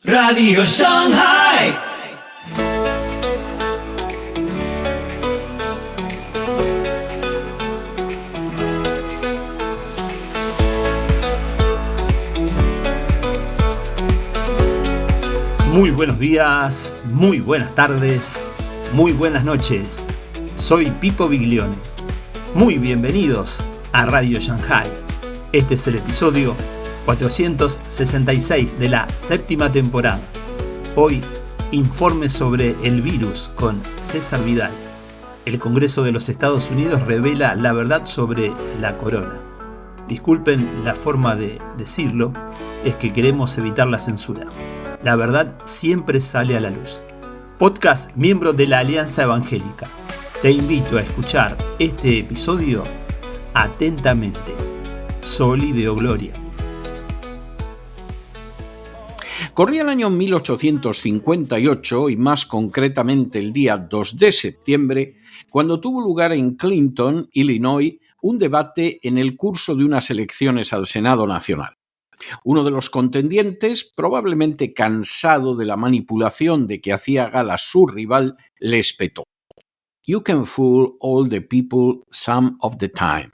Radio Shanghai. Muy buenos días, muy buenas tardes, muy buenas noches. Soy Pipo Biglione. Muy bienvenidos a Radio Shanghai. Este es el episodio 466 de la séptima temporada. Hoy, informe sobre el virus con César Vidal. El Congreso de los Estados Unidos revela la verdad sobre la corona. Disculpen la forma de decirlo, es que queremos evitar la censura. La verdad siempre sale a la luz. Podcast miembro de la Alianza Evangélica. Te invito a escuchar este episodio atentamente. Soli Deo Gloria. Corría el año 1858 y más concretamente el día 2 de septiembre, cuando tuvo lugar en Clinton, Illinois, un debate en el curso de unas elecciones al Senado Nacional. Uno de los contendientes, probablemente cansado de la manipulación de que hacía gala su rival, le espetó: "You can fool all the people some of the time,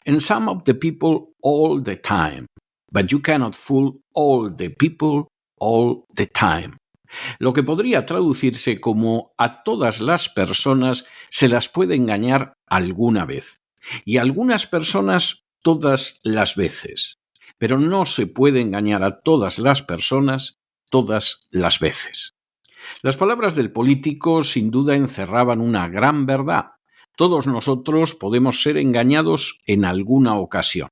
and some of the people all the time, but you cannot fool all the people all the time". Lo que podría traducirse como: a todas las personas se las puede engañar alguna vez, y a algunas personas todas las veces, pero no se puede engañar a todas las personas todas las veces. Las palabras del político sin duda encerraban una gran verdad. Todos nosotros podemos ser engañados en alguna ocasión.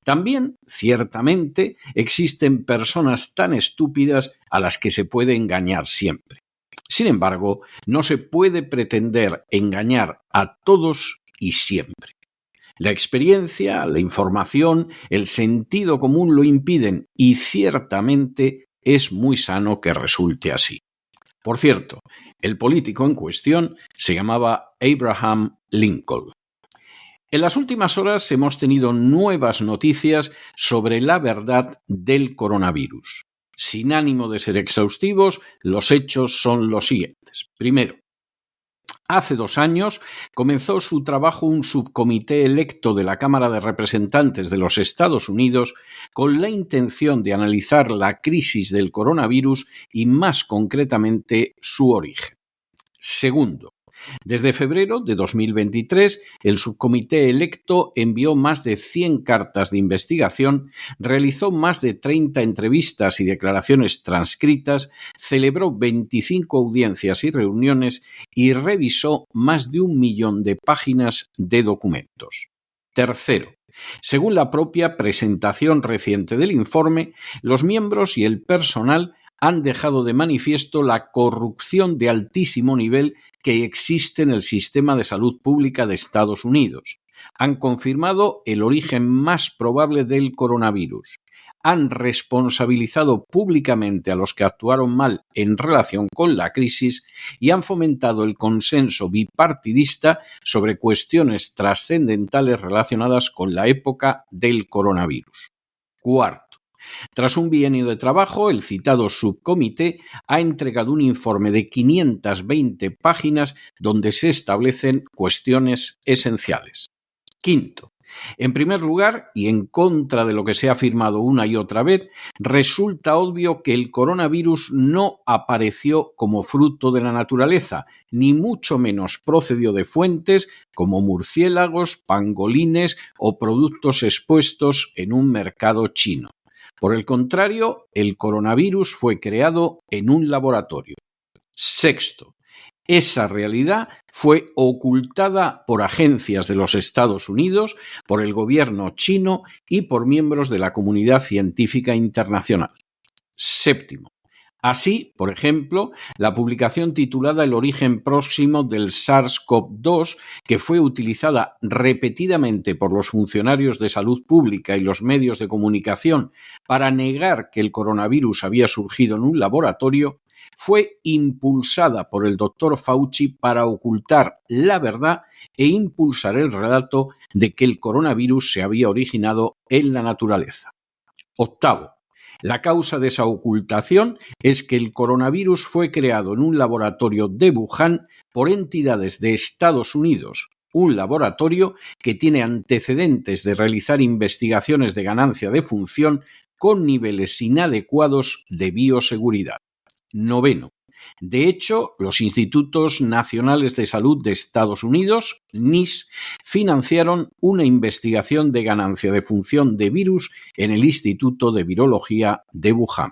También, ciertamente, existen personas tan estúpidas a las que se puede engañar siempre. Sin embargo, no se puede pretender engañar a todos y siempre. La experiencia, la información, el sentido común lo impiden y ciertamente es muy sano que resulte así. Por cierto, el político en cuestión se llamaba Abraham Lincoln. En las últimas horas hemos tenido nuevas noticias sobre la verdad del coronavirus. Sin ánimo de ser exhaustivos, los hechos son los siguientes. Primero, hace 2 años comenzó su trabajo un subcomité electo de la Cámara de Representantes de los Estados Unidos con la intención de analizar la crisis del coronavirus y, más concretamente, su origen. Segundo, desde febrero de 2023, el subcomité electo envió más de 100 cartas de investigación, realizó más de 30 entrevistas y declaraciones transcritas, celebró 25 audiencias y reuniones y revisó más de 1 millón de páginas de documentos. Tercero, según la propia presentación reciente del informe, los miembros y el personal han dejado de manifiesto la corrupción de altísimo nivel que existe en el sistema de salud pública de Estados Unidos. Han confirmado el origen más probable del coronavirus. Han responsabilizado públicamente a los que actuaron mal en relación con la crisis y han fomentado el consenso bipartidista sobre cuestiones trascendentales relacionadas con la época del coronavirus. Cuarto, tras un bienio de trabajo, el citado subcomité ha entregado un informe de 520 páginas donde se establecen cuestiones esenciales. Quinto, en primer lugar, y en contra de lo que se ha afirmado una y otra vez, resulta obvio que el coronavirus no apareció como fruto de la naturaleza, ni mucho menos procedió de fuentes como murciélagos, pangolines o productos expuestos en un mercado chino. Por el contrario, el coronavirus fue creado en un laboratorio. Sexto, esa realidad fue ocultada por agencias de los Estados Unidos, por el gobierno chino y por miembros de la comunidad científica internacional. Séptimo, así, por ejemplo, la publicación titulada El origen próximo del SARS-CoV-2, que fue utilizada repetidamente por los funcionarios de salud pública y los medios de comunicación para negar que el coronavirus había surgido en un laboratorio, fue impulsada por el Dr. Fauci para ocultar la verdad e impulsar el relato de que el coronavirus se había originado en la naturaleza. Octavo, La causa de esa ocultación es que el coronavirus fue creado en un laboratorio de Wuhan por entidades de Estados Unidos, un laboratorio que tiene antecedentes de realizar investigaciones de ganancia de función con niveles inadecuados de bioseguridad. Noveno. De hecho, los Institutos Nacionales de Salud de Estados Unidos, NIS, financiaron una investigación de ganancia de función de virus en el Instituto de Virología de Wuhan.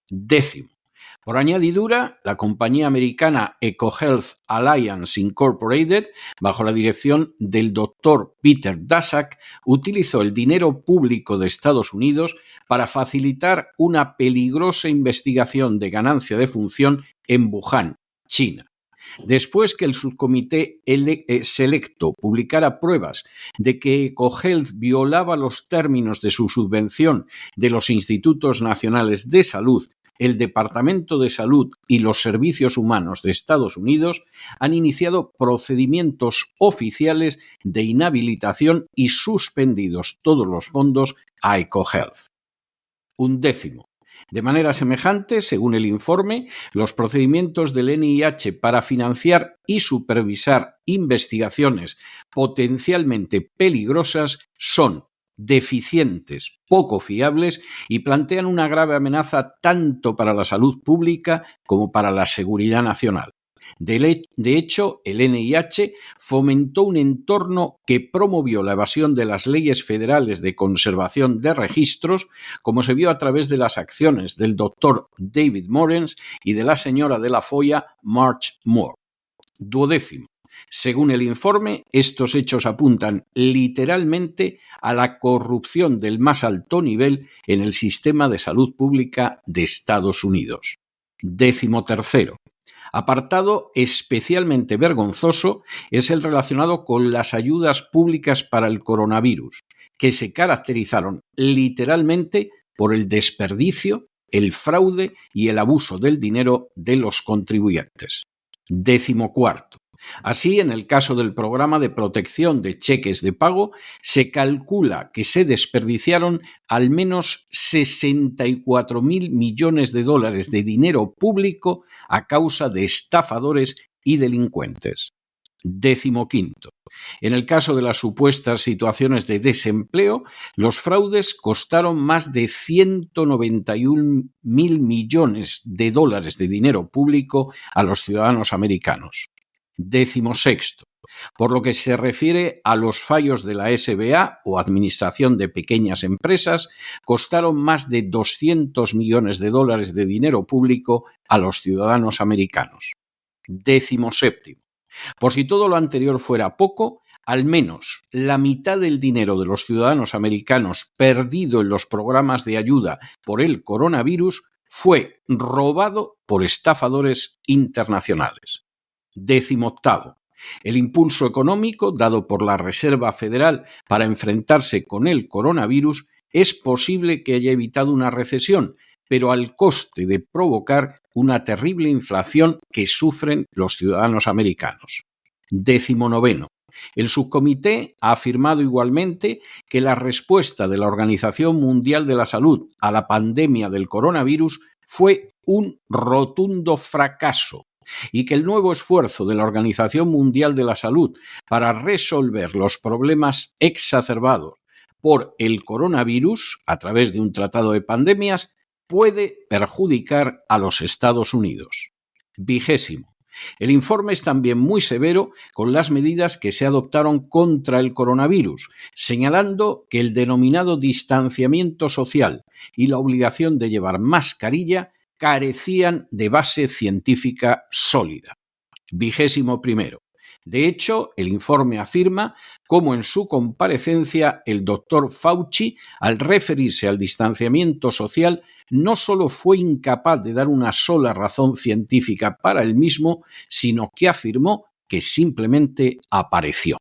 Décimo. Por añadidura, la compañía americana EcoHealth Alliance Incorporated, bajo la dirección del Dr. Peter Daszak, utilizó el dinero público de Estados Unidos para facilitar una peligrosa investigación de ganancia de función en Wuhan, China. Después que el subcomité selecto publicara pruebas de que EcoHealth violaba los términos de su subvención de los Institutos Nacionales de Salud, el Departamento de Salud y los Servicios Humanos de Estados Unidos han iniciado procedimientos oficiales de inhabilitación y suspendidos todos los fondos a EcoHealth. Undécimo. De manera semejante, según el informe, los procedimientos del NIH para financiar y supervisar investigaciones potencialmente peligrosas son deficientes, poco fiables y plantean una grave amenaza tanto para la salud pública como para la seguridad nacional. De hecho, el NIH fomentó un entorno que promovió la evasión de las leyes federales de conservación de registros, como se vio a través de las acciones del doctor David Morens y de la señora de la Folla, Marge Moore. Duodécimo. Según el informe, estos hechos apuntan literalmente a la corrupción del más alto nivel en el sistema de salud pública de Estados Unidos. Décimo tercero. Apartado especialmente vergonzoso es el relacionado con las ayudas públicas para el coronavirus, que se caracterizaron literalmente por el desperdicio, el fraude y el abuso del dinero de los contribuyentes. Décimo cuarto. Así, en el caso del programa de protección de cheques de pago, se calcula que se desperdiciaron al menos 64.000 millones de dólares de dinero público a causa de estafadores y delincuentes. Décimo quinto. En el caso de las supuestas situaciones de desempleo, los fraudes costaron más de 191.000 millones de dólares de dinero público a los ciudadanos americanos. Décimo sexto. Por lo que se refiere a los fallos de la SBA o Administración de Pequeñas Empresas, costaron más de 200 millones de dólares de dinero público a los ciudadanos americanos. Décimo séptimo. Por si todo lo anterior fuera poco, al menos la mitad del dinero de los ciudadanos americanos perdido en los programas de ayuda por el coronavirus fue robado por estafadores internacionales. Décimo octavo. El impulso económico dado por la Reserva Federal para enfrentarse con el coronavirus es posible que haya evitado una recesión, pero al coste de provocar una terrible inflación que sufren los ciudadanos americanos. Décimo noveno. El subcomité ha afirmado igualmente que la respuesta de la Organización Mundial de la Salud a la pandemia del coronavirus fue un rotundo fracaso y que el nuevo esfuerzo de la Organización Mundial de la Salud para resolver los problemas exacerbados por el coronavirus a través de un tratado de pandemias puede perjudicar a los Estados Unidos. Vigésimo. El informe es también muy severo con las medidas que se adoptaron contra el coronavirus, señalando que el denominado distanciamiento social y la obligación de llevar mascarilla carecían de base científica sólida. Vigésimo primero. De hecho, el informe afirma cómo en su comparecencia el doctor Fauci, al referirse al distanciamiento social, no solo fue incapaz de dar una sola razón científica para el mismo, sino que afirmó que simplemente apareció.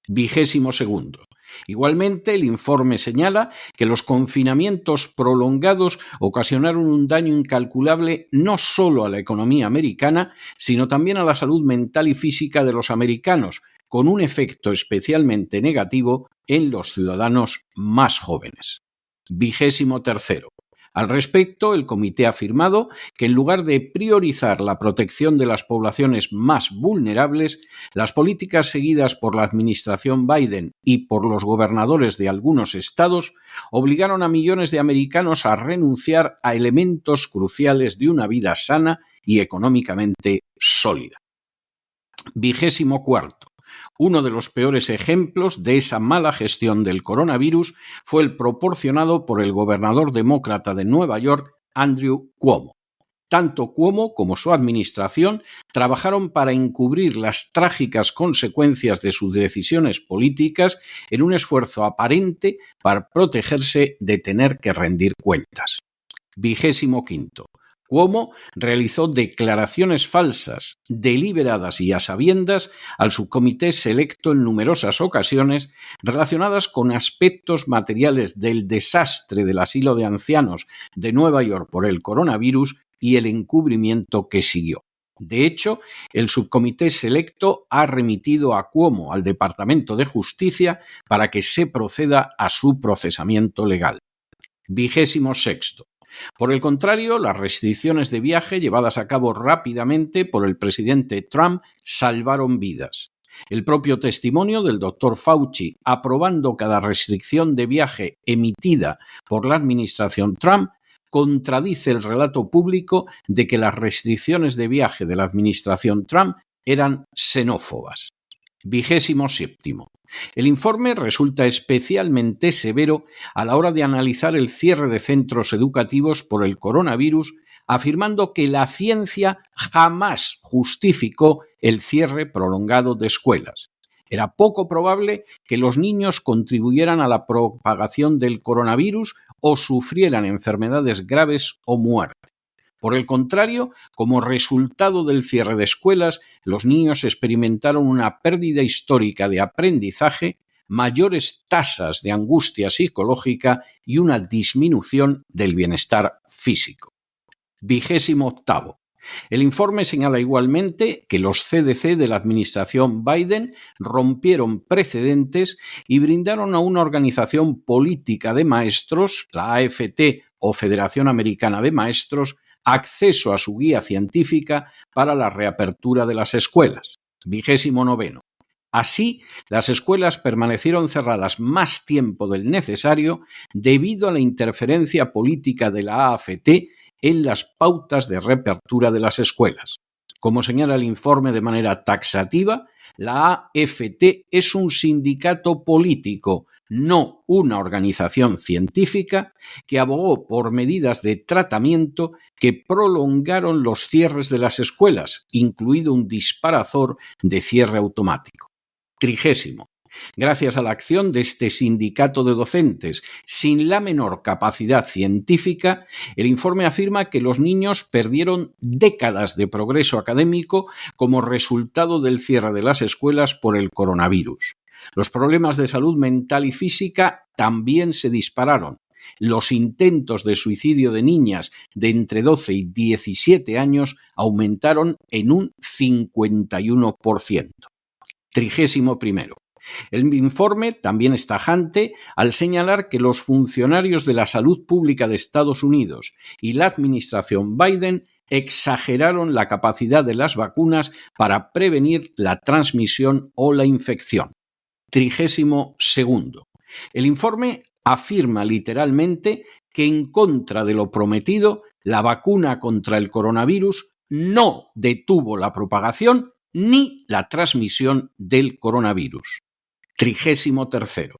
Vigésimo segundo. Igualmente, el informe señala que los confinamientos prolongados ocasionaron un daño incalculable no solo a la economía americana, sino también a la salud mental y física de los americanos, con un efecto especialmente negativo en los ciudadanos más jóvenes. Vigésimo tercero. Al respecto, el comité ha afirmado que en lugar de priorizar la protección de las poblaciones más vulnerables, las políticas seguidas por la administración Biden y por los gobernadores de algunos estados obligaron a millones de americanos a renunciar a elementos cruciales de una vida sana y económicamente sólida. 24. Uno de los peores ejemplos de esa mala gestión del coronavirus fue el proporcionado por el gobernador demócrata de Nueva York, Andrew Cuomo. Tanto Cuomo como su administración trabajaron para encubrir las trágicas consecuencias de sus decisiones políticas en un esfuerzo aparente para protegerse de tener que rendir cuentas. 25. Cuomo realizó declaraciones falsas, deliberadas y a sabiendas al subcomité selecto en numerosas ocasiones relacionadas con aspectos materiales del desastre del asilo de ancianos de Nueva York por el coronavirus y el encubrimiento que siguió. De hecho, el subcomité selecto ha remitido a Cuomo al Departamento de Justicia para que se proceda a su procesamiento legal. 26. Por el contrario, las restricciones de viaje llevadas a cabo rápidamente por el presidente Trump salvaron vidas. El propio testimonio del Dr. Fauci aprobando cada restricción de viaje emitida por la administración Trump contradice el relato público de que las restricciones de viaje de la administración Trump eran xenófobas. 27. El informe resulta especialmente severo a la hora de analizar el cierre de centros educativos por el coronavirus, afirmando que la ciencia jamás justificó el cierre prolongado de escuelas. Era poco probable que los niños contribuyeran a la propagación del coronavirus o sufrieran enfermedades graves o muerte. Por el contrario, como resultado del cierre de escuelas, los niños experimentaron una pérdida histórica de aprendizaje, mayores tasas de angustia psicológica y una disminución del bienestar físico. 28. El informe señala igualmente que los CDC de la administración Biden rompieron precedentes y brindaron a una organización política de maestros, la AFT o Federación Americana de Maestros, acceso a su guía científica para la reapertura de las escuelas. 29. Así, las escuelas permanecieron cerradas más tiempo del necesario debido a la interferencia política de la AFT en las pautas de reapertura de las escuelas. Como señala el informe de manera taxativa, la AFT es un sindicato político, no una organización científica, que abogó por medidas de tratamiento que prolongaron los cierres de las escuelas, incluido un disparador de cierre automático. 30. Gracias a la acción de este sindicato de docentes sin la menor capacidad científica, el informe afirma que los niños perdieron décadas de progreso académico como resultado del cierre de las escuelas por el coronavirus. Los problemas de salud mental y física también se dispararon. Los intentos de suicidio de niñas de entre 12 y 17 años aumentaron en un 51%. 31. El informe también es tajante al señalar que los funcionarios de la salud pública de Estados Unidos y la administración Biden exageraron la capacidad de las vacunas para prevenir la transmisión o la infección. 32. El informe afirma literalmente que en contra de lo prometido, la vacuna contra el coronavirus no detuvo la propagación ni la transmisión del coronavirus. 33.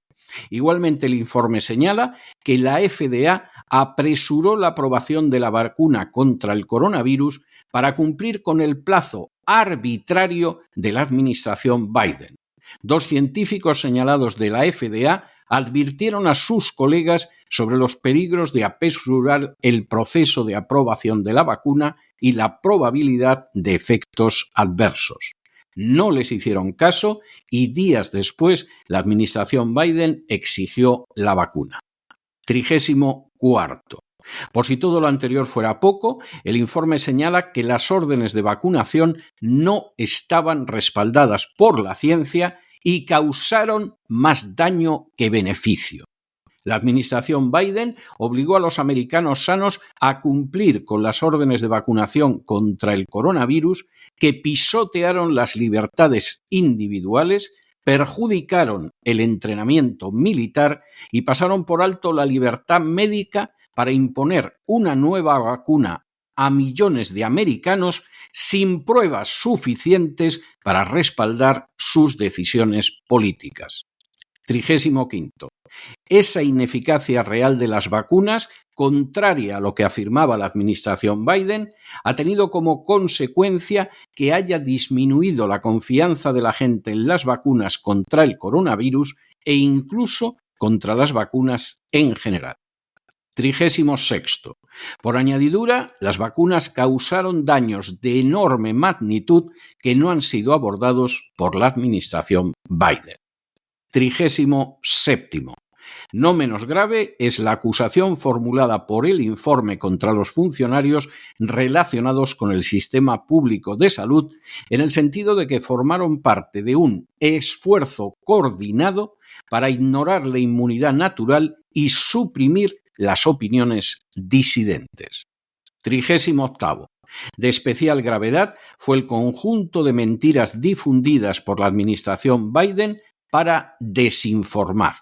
Igualmente, el informe señala que la FDA apresuró la aprobación de la vacuna contra el coronavirus para cumplir con el plazo arbitrario de la administración Biden. 2 científicos señalados de la FDA advirtieron a sus colegas sobre los peligros de apresurar el proceso de aprobación de la vacuna y la probabilidad de efectos adversos. No les hicieron caso y días después la administración Biden exigió la vacuna. 34. Por si todo lo anterior fuera poco, el informe señala que las órdenes de vacunación no estaban respaldadas por la ciencia y causaron más daño que beneficio. La administración Biden obligó a los americanos sanos a cumplir con las órdenes de vacunación contra el coronavirus que pisotearon las libertades individuales, perjudicaron el entrenamiento militar y pasaron por alto la libertad médica para imponer una nueva vacuna a millones de americanos sin pruebas suficientes para respaldar sus decisiones políticas. 35. Esa ineficacia real de las vacunas, contraria a lo que afirmaba la administración Biden, ha tenido como consecuencia que haya disminuido la confianza de la gente en las vacunas contra el coronavirus e incluso contra las vacunas en general. 36. Por añadidura, las vacunas causaron daños de enorme magnitud que no han sido abordados por la administración Biden. 37. No menos grave es la acusación formulada por el informe contra los funcionarios relacionados con el sistema público de salud, en el sentido de que formaron parte de un esfuerzo coordinado para ignorar la inmunidad natural y suprimir las opiniones disidentes. 38. De especial gravedad fue el conjunto de mentiras difundidas por la administración Biden para desinformar.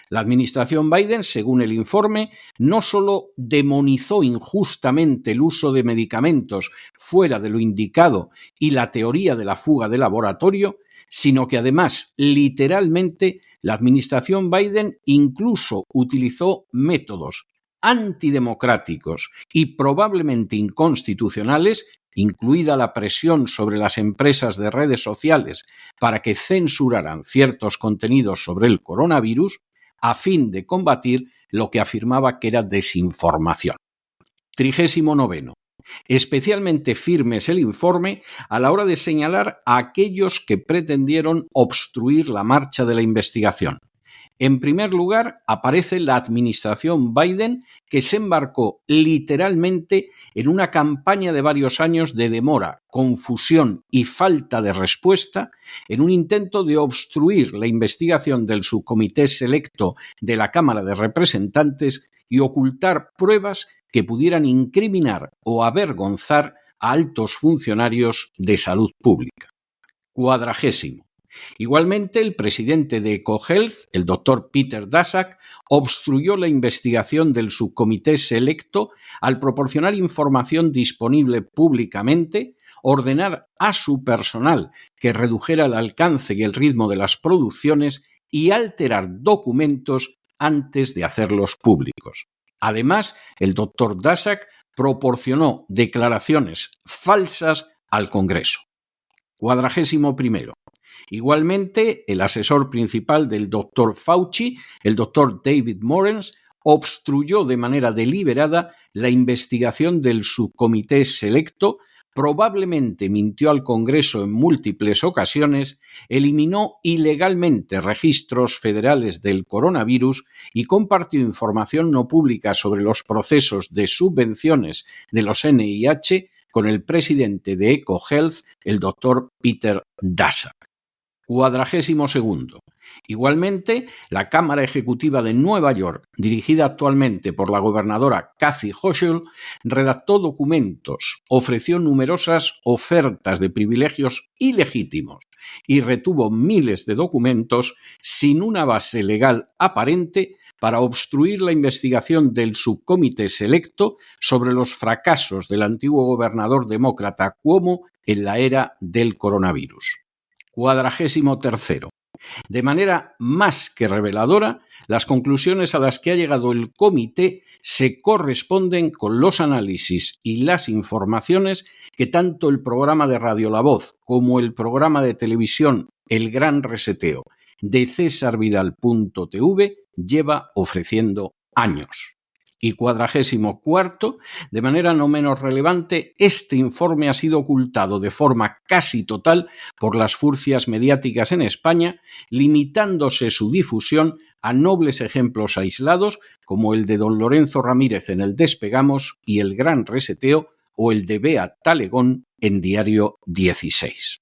La administración Biden, según el informe, no solo demonizó injustamente el uso de medicamentos fuera de lo indicado y la teoría de la fuga de laboratorio, sino que además, literalmente, la administración Biden incluso utilizó métodos antidemocráticos y probablemente inconstitucionales, incluida la presión sobre las empresas de redes sociales para que censuraran ciertos contenidos sobre el coronavirus, a fin de combatir lo que afirmaba que era desinformación. 39. Especialmente firme es el informe a la hora de señalar a aquellos que pretendieron obstruir la marcha de la investigación. En primer lugar, aparece la administración Biden, que se embarcó literalmente en una campaña de varios años de demora, confusión y falta de respuesta, en un intento de obstruir la investigación del subcomité selecto de la Cámara de Representantes y ocultar pruebas que pudieran incriminar o avergonzar a altos funcionarios de salud pública. 40. Igualmente, el presidente de EcoHealth, el doctor Peter Daszak, obstruyó la investigación del subcomité selecto al proporcionar información disponible públicamente, ordenar a su personal que redujera el alcance y el ritmo de las producciones y alterar documentos antes de hacerlos públicos. Además, el doctor Daszak proporcionó declaraciones falsas al Congreso. 41. Igualmente, el asesor principal del Dr. Fauci, el Dr. David Morens, obstruyó de manera deliberada la investigación del subcomité selecto, probablemente mintió al Congreso en múltiples ocasiones, eliminó ilegalmente registros federales del coronavirus y compartió información no pública sobre los procesos de subvenciones de los NIH con el presidente de EcoHealth, el Dr. Peter Daszak. 42. Igualmente, la Cámara Ejecutiva de Nueva York, dirigida actualmente por la gobernadora Kathy Hochul, redactó documentos, ofreció numerosas ofertas de privilegios ilegítimos y retuvo miles de documentos sin una base legal aparente para obstruir la investigación del subcomité selecto sobre los fracasos del antiguo gobernador demócrata Cuomo en la era del coronavirus. 43. De manera más que reveladora, las conclusiones a las que ha llegado el comité se corresponden con los análisis y las informaciones que tanto el programa de radio La Voz como el programa de televisión El Gran Reseteo de cesarvidal.tv lleva ofreciendo años. Y 44, de manera no menos relevante, este informe ha sido ocultado de forma casi total por las furcias mediáticas en España, limitándose su difusión a nobles ejemplos aislados como el de don Lorenzo Ramírez en el Despegamos y el Gran Reseteo o el de Bea Talegón en Diario 16.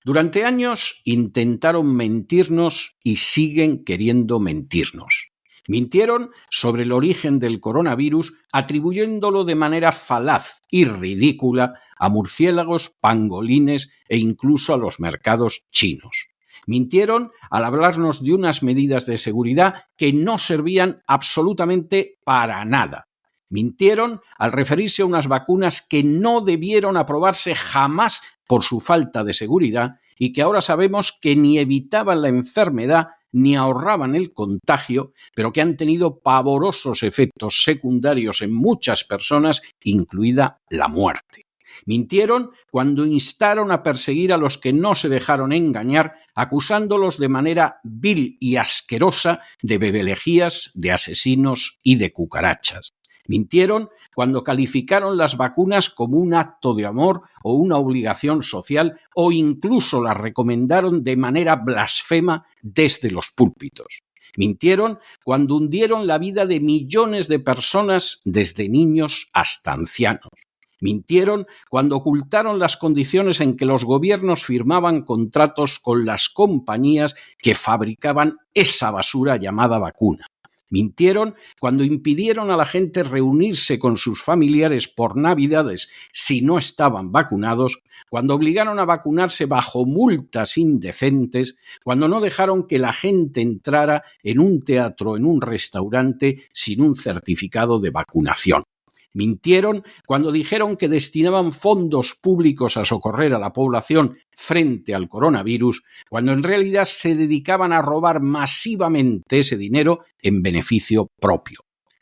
Durante años intentaron mentirnos y siguen queriendo mentirnos. Mintieron sobre el origen del coronavirus, atribuyéndolo de manera falaz y ridícula a murciélagos, pangolines e incluso a los mercados chinos. Mintieron al hablarnos de unas medidas de seguridad que no servían absolutamente para nada. Mintieron al referirse a unas vacunas que no debieron aprobarse jamás por su falta de seguridad y que ahora sabemos que ni evitaban la enfermedad ni ahorraban el contagio, pero que han tenido pavorosos efectos secundarios en muchas personas, incluida la muerte. Mintieron cuando instaron a perseguir a los que no se dejaron engañar, acusándolos de manera vil y asquerosa de bebelejías, de asesinos y de cucarachas. Mintieron cuando calificaron las vacunas como un acto de amor o una obligación social o incluso las recomendaron de manera blasfema desde los púlpitos. Mintieron cuando hundieron la vida de millones de personas desde niños hasta ancianos. Mintieron cuando ocultaron las condiciones en que los gobiernos firmaban contratos con las compañías que fabricaban esa basura llamada vacuna. Mintieron cuando impidieron a la gente reunirse con sus familiares por Navidades si no estaban vacunados, cuando obligaron a vacunarse bajo multas indecentes, cuando no dejaron que la gente entrara en un teatro o en un restaurante sin un certificado de vacunación. Mintieron cuando dijeron que destinaban fondos públicos a socorrer a la población frente al coronavirus, cuando en realidad se dedicaban a robar masivamente ese dinero en beneficio propio.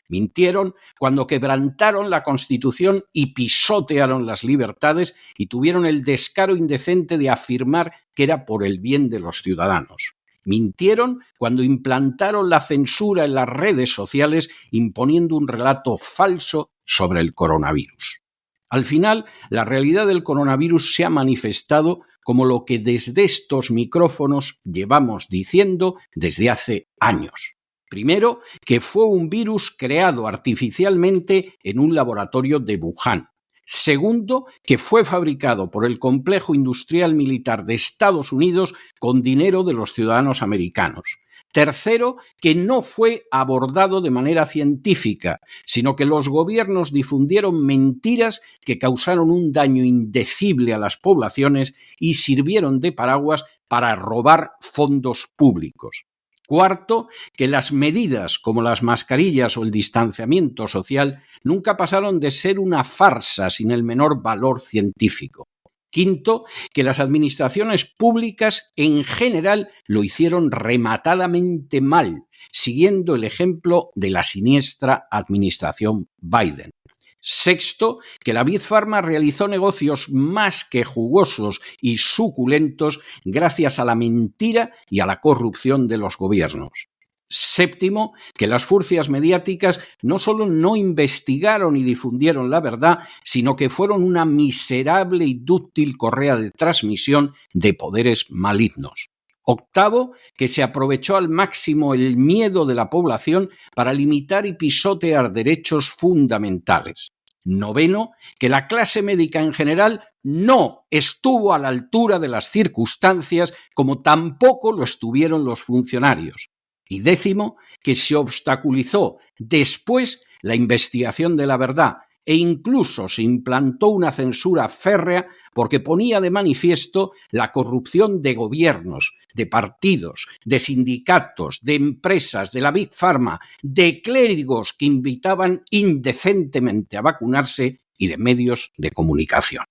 Mintieron cuando quebrantaron la Constitución y pisotearon las libertades y tuvieron el descaro indecente de afirmar que era por el bien de los ciudadanos. Mintieron cuando implantaron la censura en las redes sociales imponiendo un relato falso sobre el coronavirus. Al final, la realidad del coronavirus se ha manifestado como lo que desde estos micrófonos llevamos diciendo desde hace años. Primero, que fue un virus creado artificialmente en un laboratorio de Wuhan. Segundo, que fue fabricado por el complejo industrial militar de Estados Unidos con dinero de los ciudadanos americanos. Tercero, que no fue abordado de manera científica, sino que los gobiernos difundieron mentiras que causaron un daño indecible a las poblaciones y sirvieron de paraguas para robar fondos públicos. Cuarto, que las medidas como las mascarillas o el distanciamiento social nunca pasaron de ser una farsa sin el menor valor científico. Quinto, que las administraciones públicas en general lo hicieron rematadamente mal, siguiendo el ejemplo de la siniestra administración Biden. Sexto, que la Big Pharma realizó negocios más que jugosos y suculentos gracias a la mentira y a la corrupción de los gobiernos. Séptimo, que las furcias mediáticas no solo no investigaron y difundieron la verdad, sino que fueron una miserable y dúctil correa de transmisión de poderes malignos. Octavo, que se aprovechó al máximo el miedo de la población para limitar y pisotear derechos fundamentales. Noveno, que la clase médica en general no estuvo a la altura de las circunstancias, como tampoco lo estuvieron los funcionarios. Y décimo, que se obstaculizó después la investigación de la verdad e incluso se implantó una censura férrea porque ponía de manifiesto la corrupción de gobiernos, de partidos, de sindicatos, de empresas, de la Big Pharma, de clérigos que invitaban indecentemente a vacunarse y de medios de comunicación.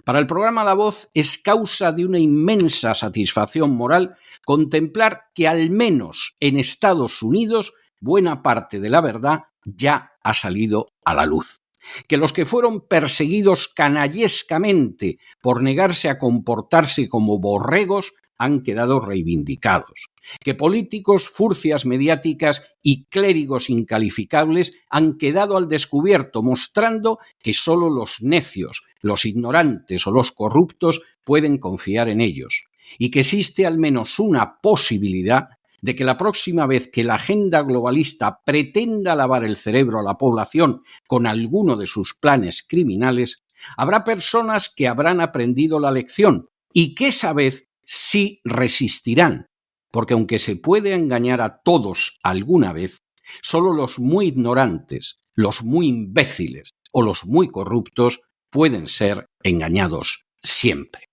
Para el programa La Voz es causa de una inmensa satisfacción moral contemplar que al menos en Estados Unidos buena parte de la verdad ya ha salido a la luz. Que los que fueron perseguidos canallescamente por negarse a comportarse como borregos han quedado reivindicados. Que políticos, furcias mediáticas y clérigos incalificables han quedado al descubierto, mostrando que solo los necios, los ignorantes o los corruptos pueden confiar en ellos. Y que existe al menos una posibilidad de que la próxima vez que la agenda globalista pretenda lavar el cerebro a la población con alguno de sus planes criminales, habrá personas que habrán aprendido la lección y que esa vez sí resistirán, porque aunque se puede engañar a todos alguna vez, Solo los muy ignorantes, los muy imbéciles o los muy corruptos pueden ser engañados siempre.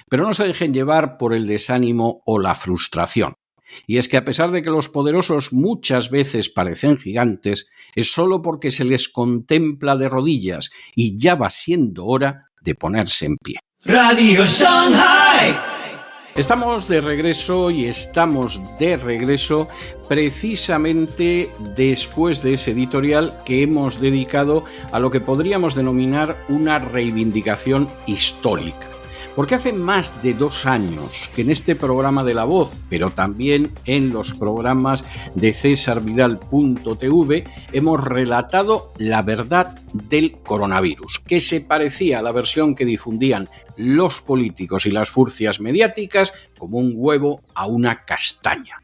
Pero no se dejen llevar por el desánimo o la frustración. Y es que a pesar de que los poderosos muchas veces parecen gigantes, es solo porque se les contempla de rodillas y ya va siendo hora de ponerse en pie. Radio Shanghai. Estamos de regreso precisamente después de ese editorial que hemos dedicado a lo que podríamos denominar una reivindicación histórica. Porque hace más de 2 años que en este programa de La Voz, pero también en los programas de cesarvidal.tv, hemos relatado la verdad del coronavirus, que se parecía a la versión que difundían los políticos y las furcias mediáticas como un huevo a una castaña.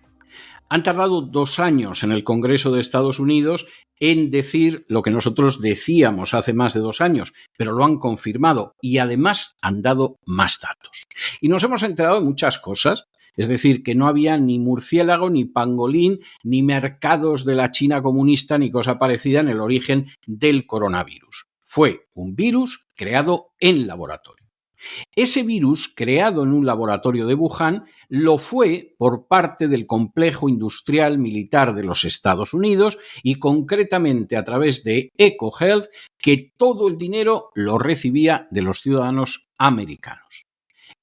Han tardado 2 años en el Congreso de Estados Unidos en decir lo que nosotros decíamos hace más de 2 años, pero lo han confirmado y además han dado más datos. Y nos hemos enterado de muchas cosas, es decir, que no había ni murciélago, ni pangolín, ni mercados de la China comunista, ni cosa parecida en el origen del coronavirus. Fue un virus creado en laboratorio. Ese virus, creado en un laboratorio de Wuhan, lo fue por parte del complejo industrial militar de los Estados Unidos y concretamente a través de EcoHealth, que todo el dinero lo recibía de los ciudadanos americanos.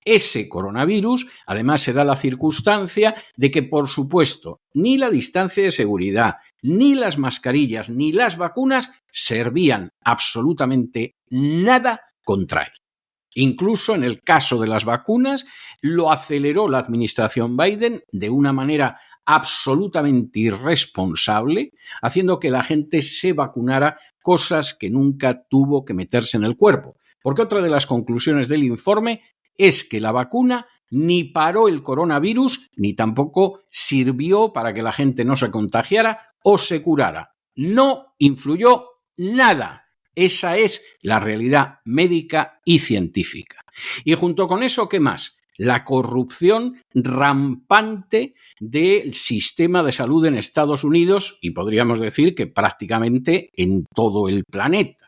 Ese coronavirus, además, se da la circunstancia de que, por supuesto, ni la distancia de seguridad, ni las mascarillas, ni las vacunas servían absolutamente nada contra él. Incluso en el caso de las vacunas, lo aceleró la administración Biden de una manera absolutamente irresponsable, haciendo que la gente se vacunara, cosas que nunca tuvo que meterse en el cuerpo. Porque otra de las conclusiones del informe es que la vacuna ni paró el coronavirus, ni tampoco sirvió para que la gente no se contagiara o se curara. No influyó nada. Esa es la realidad médica y científica. Y junto con eso, ¿qué más? La corrupción rampante del sistema de salud en Estados Unidos y podríamos decir que prácticamente en todo el planeta.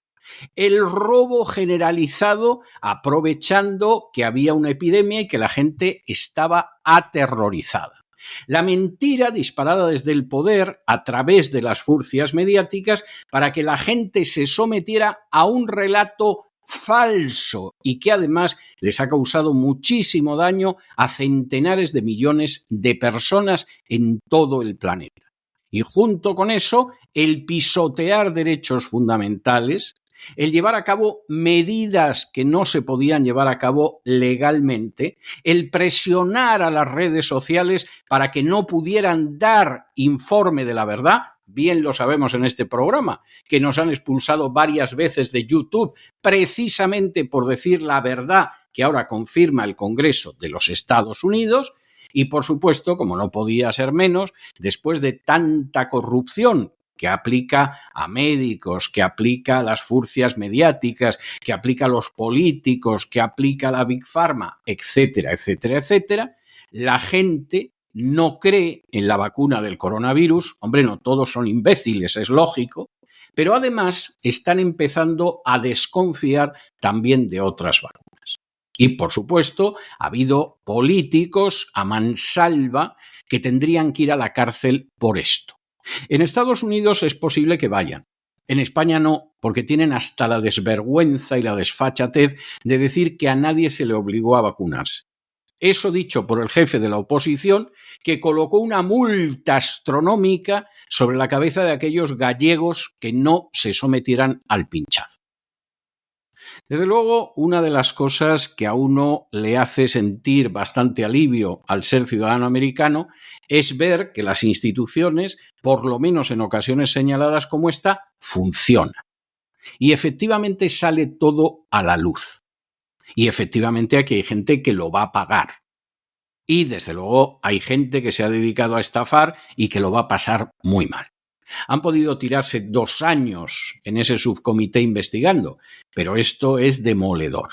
El robo generalizado aprovechando que había una epidemia y que la gente estaba aterrorizada. La mentira disparada desde el poder a través de las furcias mediáticas para que la gente se sometiera a un relato falso y que además les ha causado muchísimo daño a centenares de millones de personas en todo el planeta. Y junto con eso, el pisotear derechos fundamentales, el llevar a cabo medidas que no se podían llevar a cabo legalmente, el presionar a las redes sociales para que no pudieran dar informe de la verdad, bien lo sabemos en este programa, que nos han expulsado varias veces de YouTube precisamente por decir la verdad que ahora confirma el Congreso de los Estados Unidos, y por supuesto, como no podía ser menos, después de tanta corrupción que aplica a médicos, que aplica a las furcias mediáticas, que aplica a los políticos, que aplica a la Big Pharma, etcétera, etcétera, etcétera, la gente no cree en la vacuna del coronavirus. Hombre, no todos son imbéciles, es lógico, pero además están empezando a desconfiar también de otras vacunas. Y, por supuesto, ha habido políticos a mansalva que tendrían que ir a la cárcel por esto. En Estados Unidos es posible que vayan. En España no, porque tienen hasta la desvergüenza y la desfachatez de decir que a nadie se le obligó a vacunarse. Eso dicho por el jefe de la oposición, que colocó una multa astronómica sobre la cabeza de aquellos gallegos que no se sometieran al pinchazo. Desde luego, una de las cosas que a uno le hace sentir bastante alivio al ser ciudadano americano es ver que las instituciones, por lo menos en ocasiones señaladas como esta, funcionan. Y efectivamente sale todo a la luz. Y efectivamente aquí hay gente que lo va a pagar. Y desde luego hay gente que se ha dedicado a estafar y que lo va a pasar muy mal. Han podido tirarse 2 años en ese subcomité investigando, pero esto es demoledor.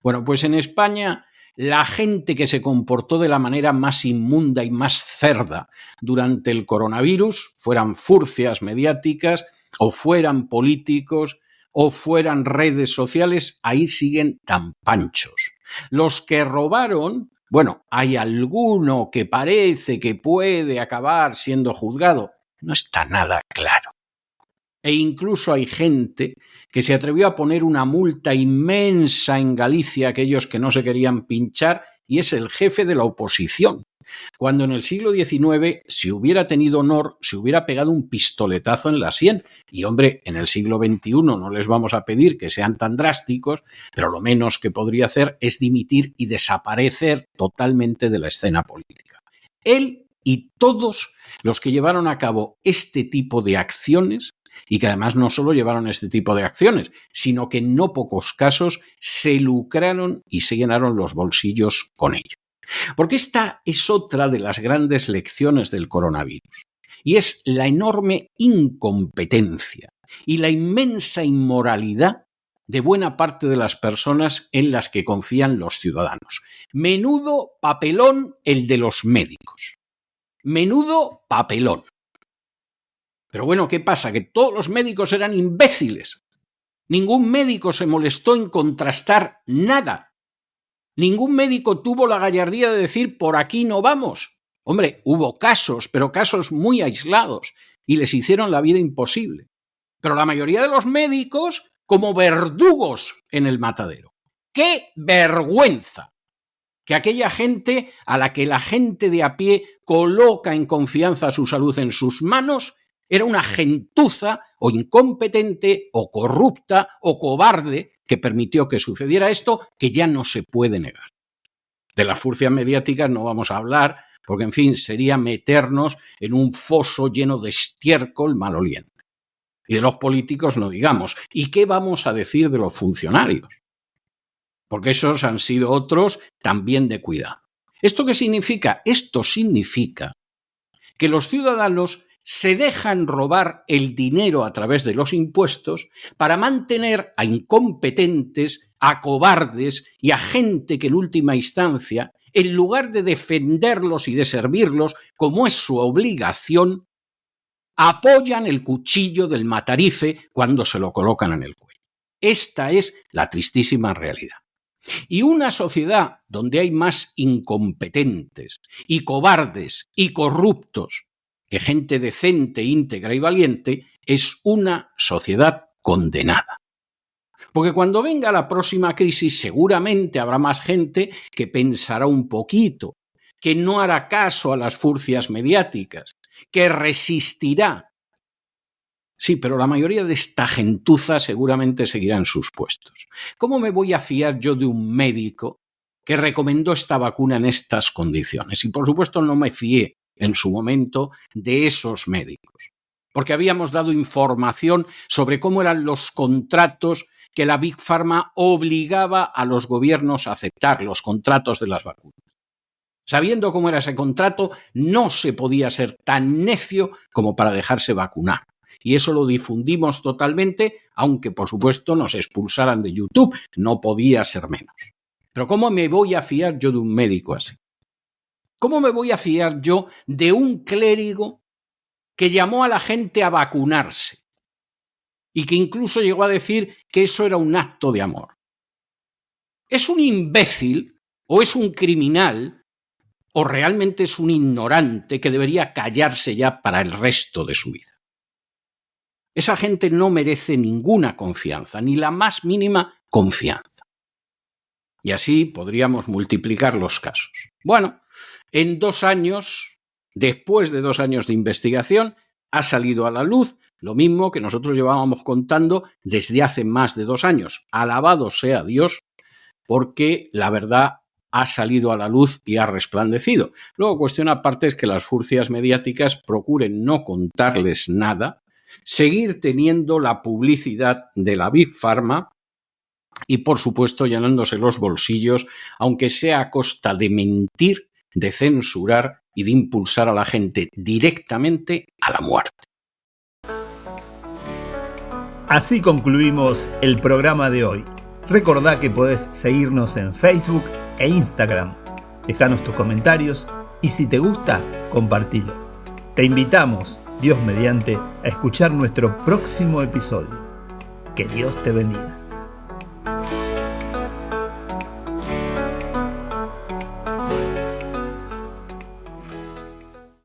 Bueno, pues en España la gente que se comportó de la manera más inmunda y más cerda durante el coronavirus, fueran furcias mediáticas o fueran políticos o fueran redes sociales, ahí siguen tan panchos. Los que robaron, bueno, hay alguno que parece que puede acabar siendo juzgado, no está nada claro. E incluso hay gente que se atrevió a poner una multa inmensa en Galicia a aquellos que no se querían pinchar, y es el jefe de la oposición. Cuando en el siglo XIX, si hubiera tenido honor, se hubiera pegado un pistoletazo en la sien. Y hombre, en el siglo XXI no les vamos a pedir que sean tan drásticos, pero lo menos que podría hacer es dimitir y desaparecer totalmente de la escena política. Él y todos los que llevaron a cabo este tipo de acciones, y que además no solo llevaron este tipo de acciones, sino que en no pocos casos se lucraron y se llenaron los bolsillos con ello. Porque esta es otra de las grandes lecciones del coronavirus, y es la enorme incompetencia y la inmensa inmoralidad de buena parte de las personas en las que confían los ciudadanos. Menudo papelón el de los médicos. Menudo papelón. Pero bueno, ¿qué pasa? Que todos los médicos eran imbéciles. Ningún médico se molestó en contrastar nada. Ningún médico tuvo la gallardía de decir por aquí no vamos. Hombre, hubo casos, pero casos muy aislados, y les hicieron la vida imposible. Pero la mayoría de los médicos como verdugos en el matadero. ¡Qué vergüenza! Que aquella gente a la que la gente de a pie coloca en confianza su salud en sus manos era una gentuza o incompetente o corrupta o cobarde que permitió que sucediera esto, que ya no se puede negar. De las furcias mediáticas no vamos a hablar, porque en fin, sería meternos en un foso lleno de estiércol maloliente. Y de los políticos no digamos. ¿Y qué vamos a decir de los funcionarios? Porque esos han sido otros también de cuidado. ¿Esto qué significa? Esto significa que los ciudadanos se dejan robar el dinero a través de los impuestos para mantener a incompetentes, a cobardes y a gente que en última instancia, en lugar de defenderlos y de servirlos como es su obligación, apoyan el cuchillo del matarife cuando se lo colocan en el cuello. Esta es la tristísima realidad. Y una sociedad donde hay más incompetentes y cobardes y corruptos que gente decente, íntegra y valiente, es una sociedad condenada. Porque cuando venga la próxima crisis seguramente habrá más gente que pensará un poquito, que no hará caso a las furcias mediáticas, que resistirá. Sí, pero la mayoría de esta gentuza seguramente seguirá en sus puestos. ¿Cómo me voy a fiar yo de un médico que recomendó esta vacuna en estas condiciones? Y por supuesto no me fié en su momento de esos médicos, porque habíamos dado información sobre cómo eran los contratos que la Big Pharma obligaba a los gobiernos a aceptar, los contratos de las vacunas. Sabiendo cómo era ese contrato, no se podía ser tan necio como para dejarse vacunar. Y eso lo difundimos totalmente, aunque por supuesto nos expulsaran de YouTube, no podía ser menos. Pero ¿cómo me voy a fiar yo de un médico así? ¿Cómo me voy a fiar yo de un clérigo que llamó a la gente a vacunarse y que incluso llegó a decir que eso era un acto de amor? ¿Es un imbécil o es un criminal o realmente es un ignorante que debería callarse ya para el resto de su vida? Esa gente no merece ninguna confianza, ni la más mínima confianza. Y así podríamos multiplicar los casos. Bueno, en 2 años, después de 2 años de investigación, ha salido a la luz lo mismo que nosotros llevábamos contando desde hace más de 2 años. Alabado sea Dios, porque la verdad ha salido a la luz y ha resplandecido. Luego, cuestión aparte es que las furcias mediáticas procuren no contarles nada, seguir teniendo la publicidad de la Big Pharma y, por supuesto, llenándose los bolsillos, aunque sea a costa de mentir, de censurar y de impulsar a la gente directamente a la muerte. Así concluimos el programa de hoy. Recordá que podés seguirnos en Facebook e Instagram. Dejanos tus comentarios y si te gusta, compartilo. Te invitamos, Dios mediante, a escuchar nuestro próximo episodio. Que Dios te bendiga.